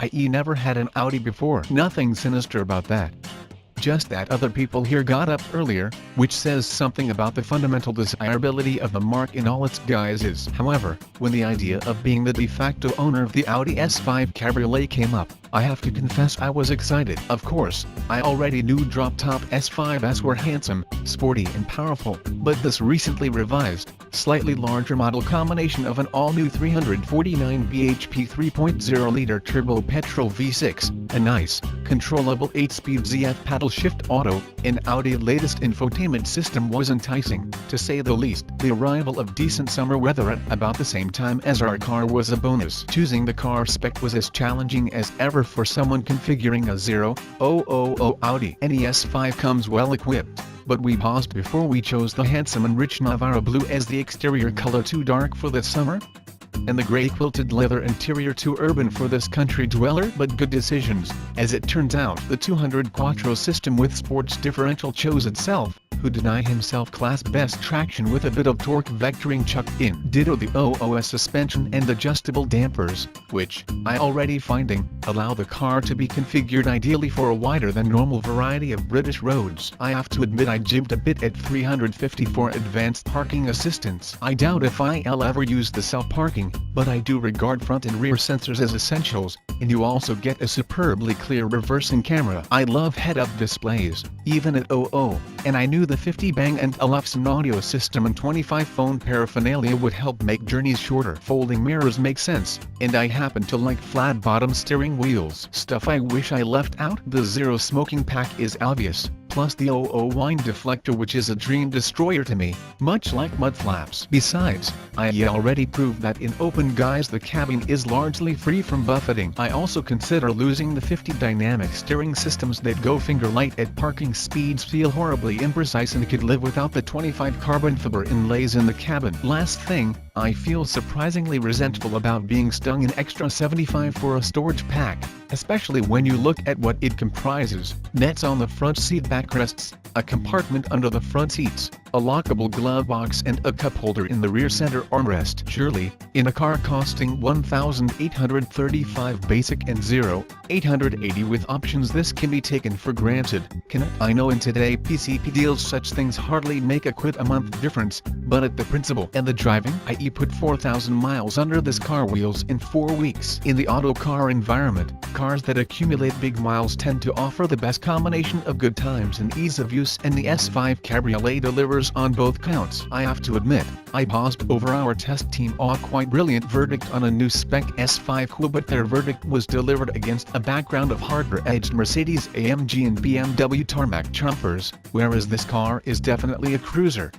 I.e. never had an Audi before. Nothing sinister about that. Just that other people here got up earlier, which says something about the fundamental desirability of the marque in all its guises. However, when the idea of being the de facto owner of the Audi S5 Cabriolet came up, I have to confess I was excited. Of course, I already knew drop-top S5s were handsome, sporty and powerful, but this recently revised, slightly larger model combination of an all-new 349 bhp 3.0-liter turbo petrol V6, a nice, controllable 8-speed ZF paddle shift auto, and Audi latest infotainment system was enticing, to say the least. The arrival of decent summer weather at about the same time as our car was a bonus. Choosing the car spec was as challenging as ever for someone configuring a 0,000 Audi. Any S5 comes well equipped, but we paused before we chose the handsome and rich Navarro blue as the exterior color too dark for the summer, and the grey quilted leather interior too urban for this country dweller. But good decisions. As it turns out, the 200 Quattro system with sports differential chose itself, who denied himself class best traction with a bit of torque vectoring chucked in. Ditto the OOS suspension and adjustable dampers, which, I already finding, allow the car to be configured ideally for a wider than normal variety of British roads. I have to admit I jibbed a bit at 350 for advanced parking assistance. I doubt if I'll ever use the self-parking, but I do regard front and rear sensors as essentials, and you also get a superbly clear reversing camera. I love head-up displays, even at 00, and I knew the 50 Bang & Olufsen audio system and 25 phone paraphernalia would help make journeys shorter. Folding mirrors make sense, and I happen to like flat-bottom steering wheels. Stuff I wish I left out: the zero smoking pack is obvious, plus the 00 wine deflector, which is a dream destroyer to me, much like mud flaps. Besides, I already proved that in open guise the cabin is largely free from buffeting. I also consider losing the 50 dynamic steering systems that go finger light at parking speeds, feel horribly imprecise, and could live without the 25 carbon fiber inlays in the cabin. Last thing, I feel surprisingly resentful about being stung an extra $75 for a storage pack, especially when you look at what it comprises: nets on the front seat backrests, a compartment under the front seats, a lockable glove box and a cup holder in the rear center armrest. Surely, in a car costing $1,835 basic and 0,880 with options, this can be taken for granted, can it? I know in today PCP deals such things hardly make a quid a month difference, but at the principle and the driving, I put 4,000 miles under this car wheels in 4 weeks. In the AutoCar environment, cars that accumulate big miles tend to offer the best combination of good times and ease of use, and the S5 Cabriolet delivers on both counts. I have to admit, I paused over our test team quite brilliant verdict on a new spec S5 Coupé, but their verdict was delivered against a background of harder-edged Mercedes AMG and BMW tarmac chompers, whereas this car is definitely a cruiser.